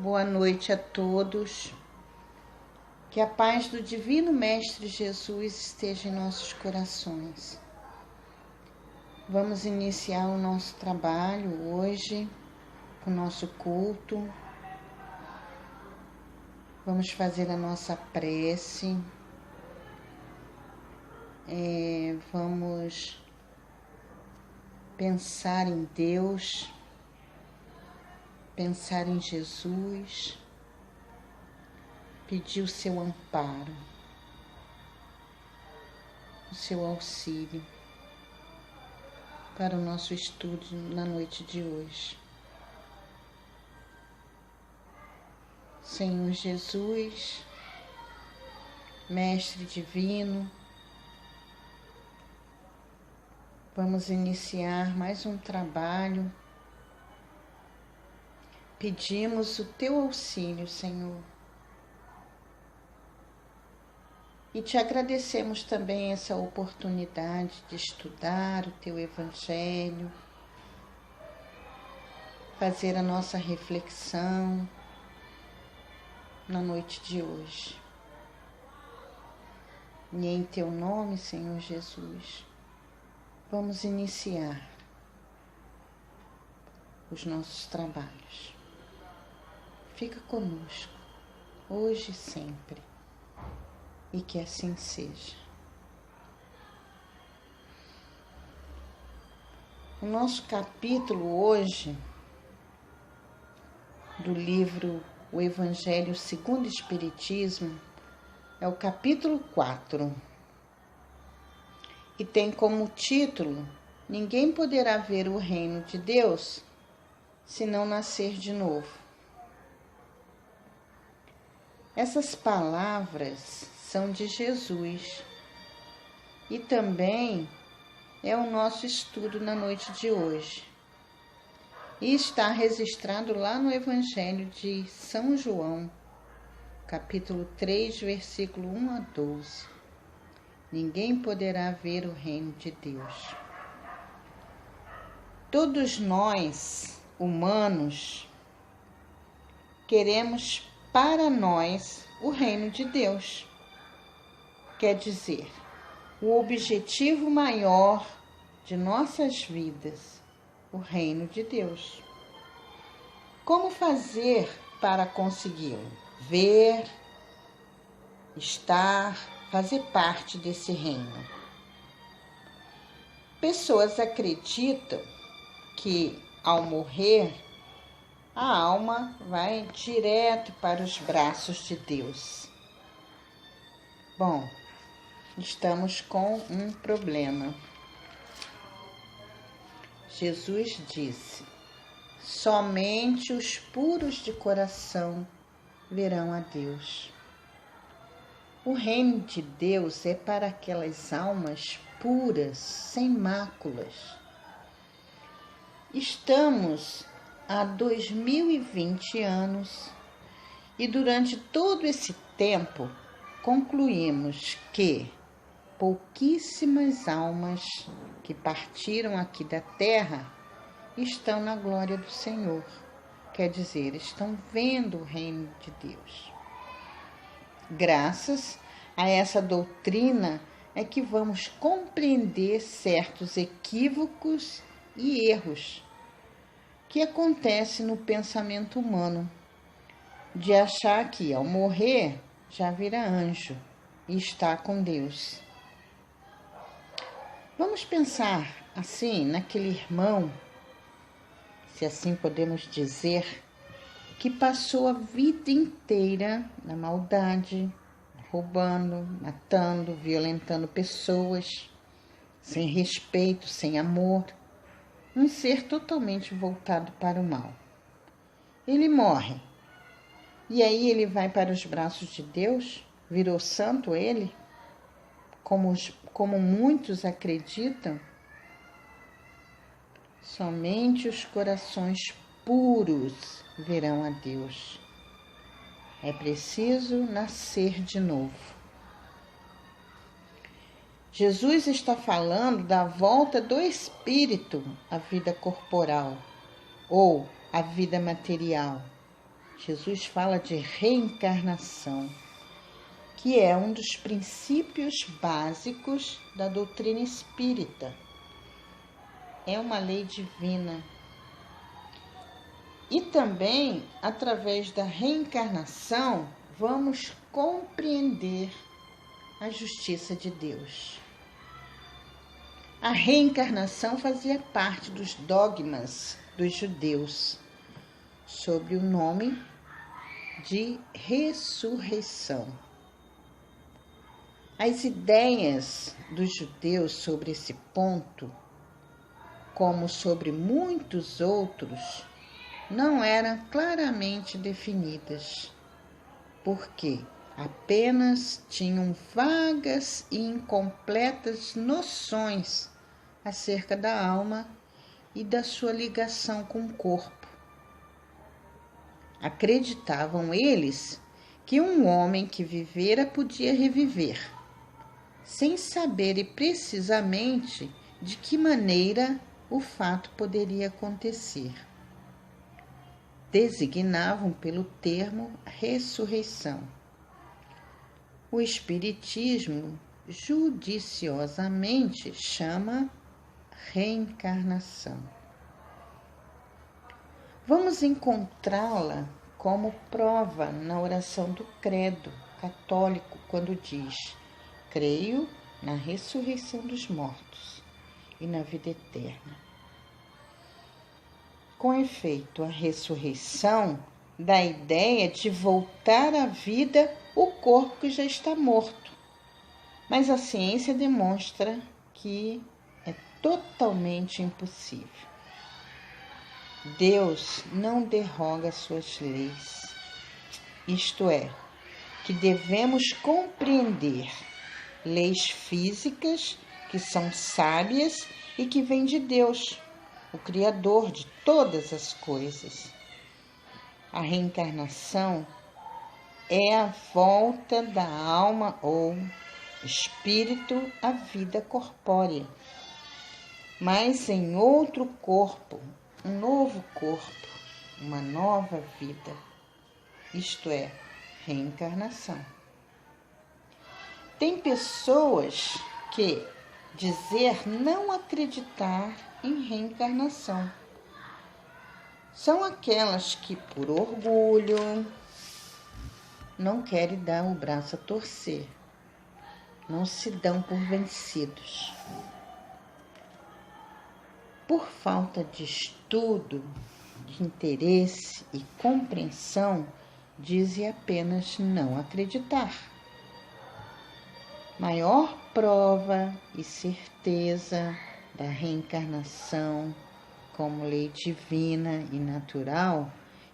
Boa noite a todos. Que a paz do Divino Mestre Jesus esteja em nossos corações. Vamos iniciar o nosso trabalho hoje, com o nosso culto. Vamos fazer a nossa prece. Vamos pensar em Deus, pensar em Jesus, pedir o seu amparo, o seu auxílio para o nosso estudo na noite de hoje. Senhor Jesus, Mestre Divino, vamos iniciar mais um trabalho. Pedimos o teu auxílio, Senhor. E te agradecemos também essa oportunidade de estudar o teu Evangelho, fazer a nossa reflexão na noite de hoje. E em teu nome, Senhor Jesus, vamos iniciar os nossos trabalhos. Fica conosco, hoje e sempre, e que assim seja. O nosso capítulo hoje, do livro O Evangelho segundo o Espiritismo, é o capítulo 4, e tem como título: Ninguém poderá ver o reino de Deus se não nascer de novo. Essas palavras são de Jesus e também é o nosso estudo na noite de hoje. E está registrado lá no Evangelho de São João, capítulo 3, versículo 1 a 12. Ninguém poderá ver o reino de Deus. Todos nós, humanos, queremos para nós o reino de Deus. Quer dizer, o objetivo maior de nossas vidas, o reino de Deus. Como fazer para consegui-lo? Ver, estar, fazer parte desse reino. Pessoas acreditam que ao morrer, a alma vai direto para os braços de Deus. Bom, estamos com um problema. Jesus disse: somente os puros de coração verão a Deus. O reino de Deus é para aquelas almas puras, sem máculas. Estamos há 2020 anos e durante todo esse tempo concluímos que pouquíssimas almas que partiram aqui da terra estão na glória do Senhor. Quer dizer, estão vendo o reino de Deus. Graças a essa doutrina é que vamos compreender certos equívocos e erros que acontece no pensamento humano, de achar que ao morrer já vira anjo e está com Deus. Vamos pensar assim naquele irmão, se assim podemos dizer, que passou a vida inteira na maldade, roubando, matando, violentando pessoas, sem respeito, sem amor, um ser totalmente voltado para o mal. Ele morre. E aí ele vai para os braços de Deus? Virou santo ele? Como muitos acreditam? Somente os corações puros verão a Deus. É preciso nascer de novo. Jesus está falando da volta do espírito à vida corporal ou à vida material, Jesus fala de reencarnação, que é um dos princípios básicos da doutrina espírita. É uma lei divina. E também, através da reencarnação, vamos compreender a justiça de Deus. A reencarnação fazia parte dos dogmas dos judeus, sob o nome de ressurreição. As ideias dos judeus sobre esse ponto, como sobre muitos outros, não eram claramente definidas, porque apenas tinham vagas e incompletas noções acerca da alma e da sua ligação com o corpo. Acreditavam eles que um homem que vivera podia reviver, sem saber precisamente de que maneira o fato poderia acontecer. Designavam pelo termo ressurreição. O Espiritismo judiciosamente chama reencarnação. Vamos encontrá-la como prova na oração do credo católico, quando diz: creio na ressurreição dos mortos e na vida eterna. Com efeito, a ressurreição dá a ideia de voltar à vida o corpo que já está morto. Mas a ciência demonstra que é totalmente impossível. Deus não derroga suas leis. Isto é, que devemos compreender leis físicas que são sábias e que vêm de Deus, o Criador de todas as coisas. A reencarnação é a volta da alma ou espírito à vida corpórea, mas em outro corpo, um novo corpo, uma nova vida. Isto é, reencarnação. Tem pessoas que dizer não acreditar em reencarnação são aquelas que, por orgulho, não querem dar o braço a torcer, não se dão por vencidos. Por falta de estudo, de interesse e compreensão, dizem apenas não acreditar. Maior prova e certeza da reencarnação como lei divina e natural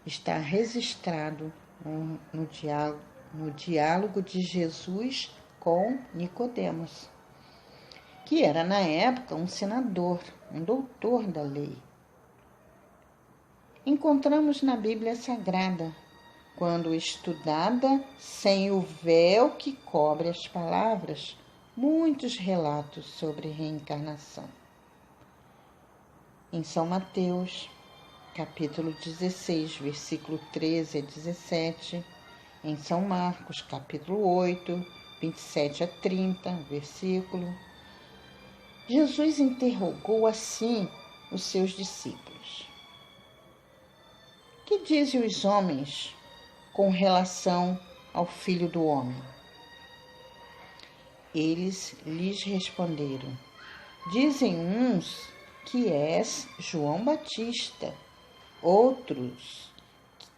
está registrado no diálogo de Jesus com Nicodemos, que era na época um senador, um doutor da lei. Encontramos na Bíblia Sagrada, quando estudada sem o véu que cobre as palavras, muitos relatos sobre reencarnação. Em São Mateus, capítulo 16, versículo 13 a 17, em São Marcos, capítulo 8, 27 a 30, versículo, Jesus interrogou assim os seus discípulos: que dizem os homens com relação ao Filho do Homem? Eles lhes responderam: dizem uns que és João Batista, outros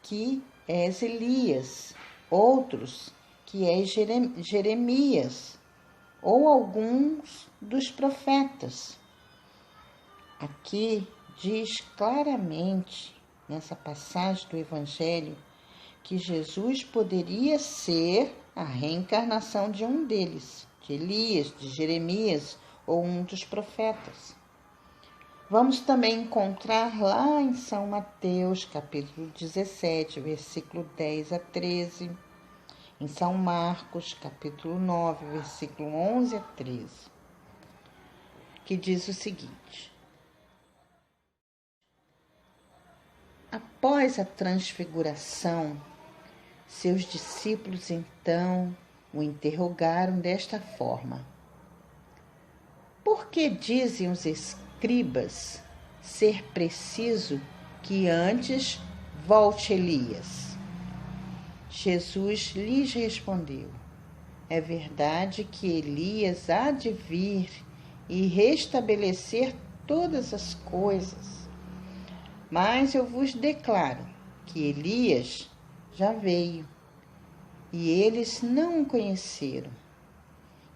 que és Elias, outros que és Jeremias, ou alguns dos profetas. Aqui diz claramente, nessa passagem do Evangelho, que Jesus poderia ser a reencarnação de um deles, de Elias, de Jeremias ou um dos profetas. Vamos também encontrar lá em São Mateus, capítulo 17, versículo 10 a 13, em São Marcos, capítulo 9, versículo 11 a 13, que diz o seguinte: Após a transfiguração, seus discípulos então o interrogaram desta forma: por que dizem os escribas ser preciso que antes volte Elias? Jesus lhes respondeu: é verdade que Elias há de vir e restabelecer todas as coisas, mas eu vos declaro que Elias já veio e eles não o conheceram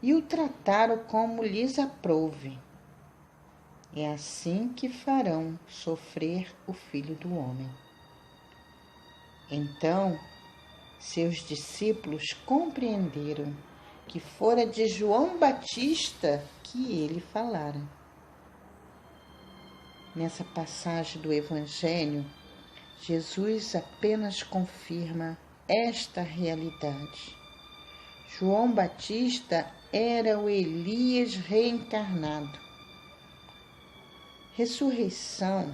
e o trataram como lhes aprouve. É assim que farão sofrer o Filho do Homem. Então, seus discípulos compreenderam que fora de João Batista que ele falara. Nessa passagem do Evangelho, Jesus apenas confirma esta realidade. João Batista era o Elias reencarnado. Ressurreição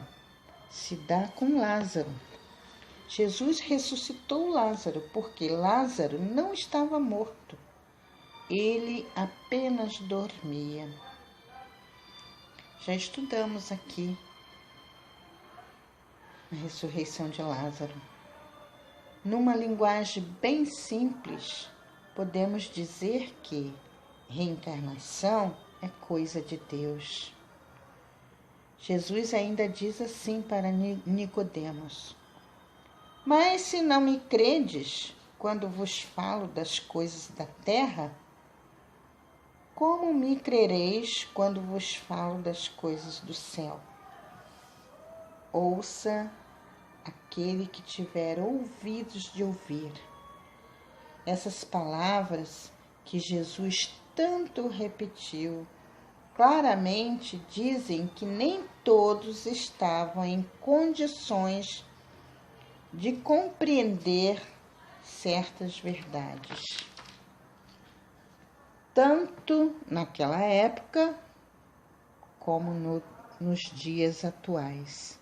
se dá com Lázaro. Jesus ressuscitou Lázaro porque Lázaro não estava morto. Ele apenas dormia. Já estudamos aqui a ressurreição de Lázaro. Numa linguagem bem simples, podemos dizer que reencarnação é coisa de Deus. Jesus ainda diz assim para Nicodemos: mas se não me credes quando vos falo das coisas da terra, como me crereis quando vos falo das coisas do céu? Ouça aquele que tiver ouvidos de ouvir. Essas palavras que Jesus tanto repetiu, claramente dizem que nem todos estavam em condições de compreender certas verdades, tanto naquela época como nos dias atuais.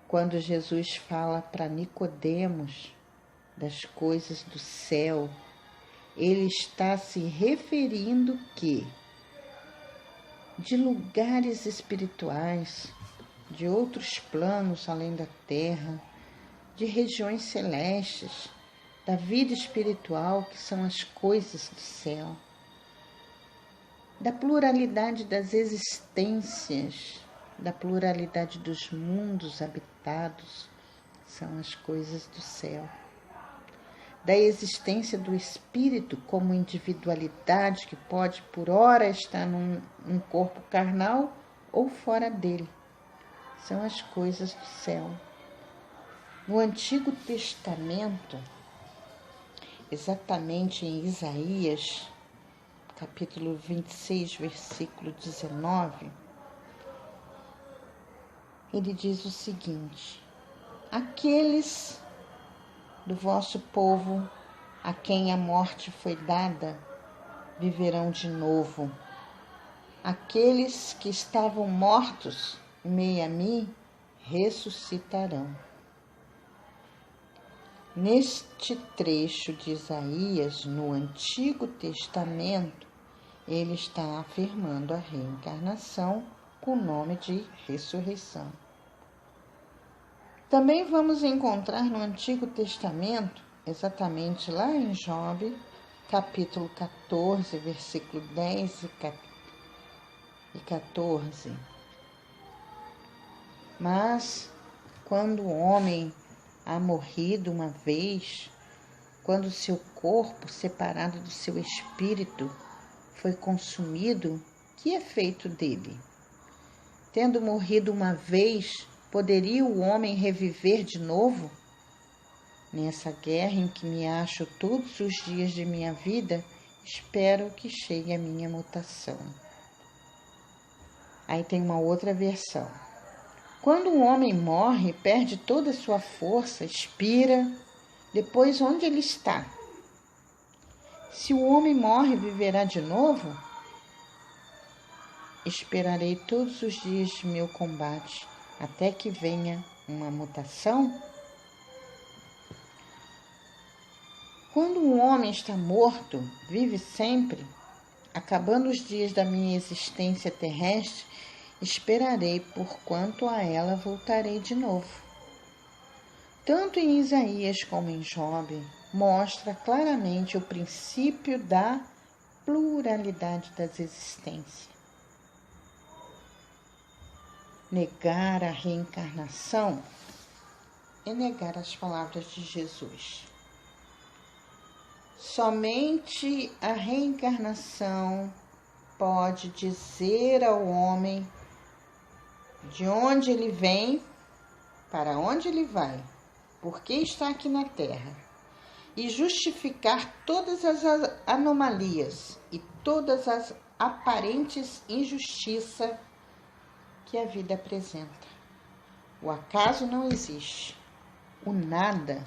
Quando Jesus fala para Nicodemos das coisas do céu, ele está se referindo que de lugares espirituais, de outros planos além da terra, de regiões celestes, da vida espiritual, que são as coisas do céu, da pluralidade das existências, da pluralidade dos mundos habitados, são as coisas do céu, da existência do espírito como individualidade que pode por hora estar num corpo carnal ou fora dele, são as coisas do céu. No Antigo Testamento, exatamente em Isaías, capítulo 26, versículo 19, ele diz o seguinte: aqueles do vosso povo a quem a morte foi dada viverão de novo. Aqueles que estavam mortos em meio a mim ressuscitarão. Neste trecho de Isaías, no Antigo Testamento, ele está afirmando a reencarnação com o nome de ressurreição. Também vamos encontrar no Antigo Testamento, exatamente lá em Job, capítulo 14, versículo 10 e 14. Mas, quando o homem há morrido uma vez, quando o seu corpo, separado do seu espírito, foi consumido, que é feito dele? Tendo morrido uma vez, poderia o homem reviver de novo? Nessa guerra em que me acho todos os dias de minha vida, espero que chegue a minha mutação. Aí tem uma outra versão. Quando um homem morre, perde toda a sua força, expira, depois onde ele está? Se o homem morre, viverá de novo? Esperarei todos os dias de meu combate, até que venha uma mutação? Quando um homem está morto, vive sempre, acabando os dias da minha existência terrestre, esperarei, porquanto a ela voltarei de novo. Tanto em Isaías como em Job, mostra claramente o princípio da pluralidade das existências. Negar a reencarnação é negar as palavras de Jesus. Somente a reencarnação pode dizer ao homem de onde ele vem, para onde ele vai, por que está aqui na Terra, e justificar todas as anomalias e todas as aparentes injustiças que a vida apresenta. O acaso não existe, o nada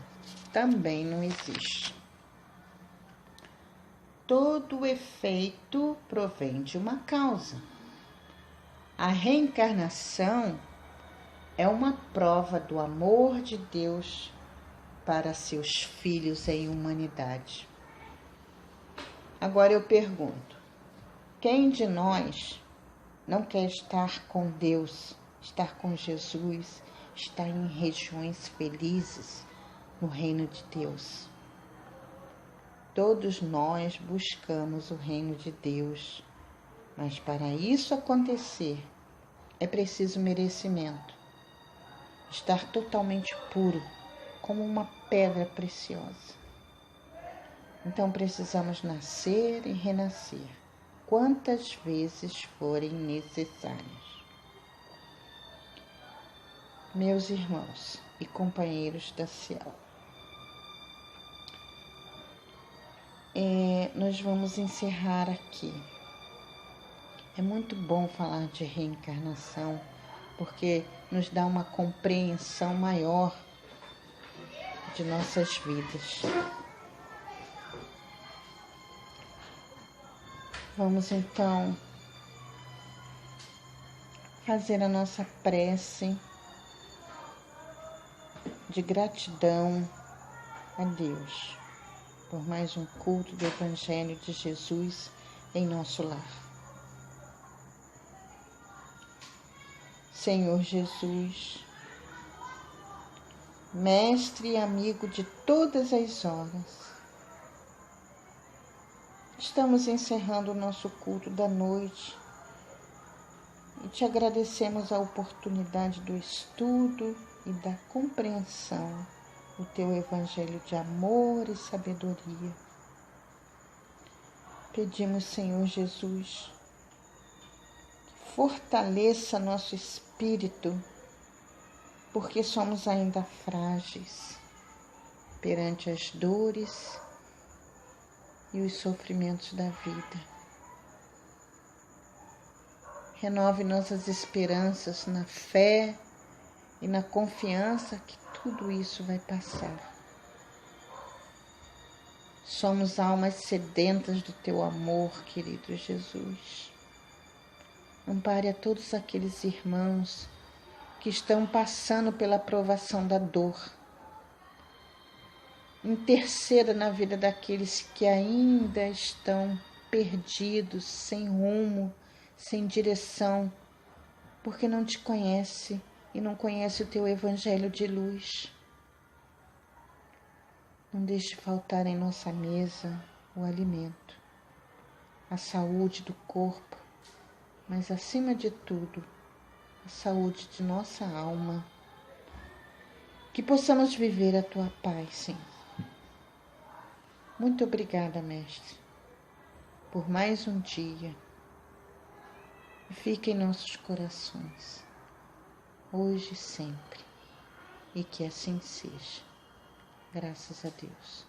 também não existe. Todo efeito provém de uma causa. A reencarnação é uma prova do amor de Deus para seus filhos em humanidade. Agora eu pergunto, quem de nós não quer estar com Deus, estar com Jesus, estar em regiões felizes no reino de Deus? Todos nós buscamos o reino de Deus, mas para isso acontecer é preciso merecimento, estar totalmente puro, como uma pedra preciosa. Então precisamos nascer e renascer, quantas vezes forem necessárias. Meus irmãos e companheiros da Ciel, nós vamos encerrar aqui. É muito bom falar de reencarnação, porque nos dá uma compreensão maior de nossas vidas. Vamos então fazer a nossa prece de gratidão a Deus por mais um culto do Evangelho de Jesus em nosso lar. Senhor Jesus, Mestre e amigo de todas as horas, estamos encerrando o nosso culto da noite e te agradecemos a oportunidade do estudo e da compreensão do teu Evangelho de amor e sabedoria. Pedimos, Senhor Jesus, que fortaleça nosso espírito, porque somos ainda frágeis perante as dores e os sofrimentos da vida. Renove nossas esperanças na fé e na confiança que tudo isso vai passar. Somos almas sedentas do teu amor, querido Jesus. Ampare a todos aqueles irmãos que estão passando pela provação da dor. Interceda na vida daqueles que ainda estão perdidos, sem rumo, sem direção, porque não te conhece e não conhece o teu Evangelho de luz. Não deixe faltar em nossa mesa o alimento, a saúde do corpo, mas acima de tudo, a saúde de nossa alma. Que possamos viver a tua paz, Senhor. Muito obrigada, Mestre, por mais um dia. Fica em nossos corações, hoje e sempre, e que assim seja. Graças a Deus.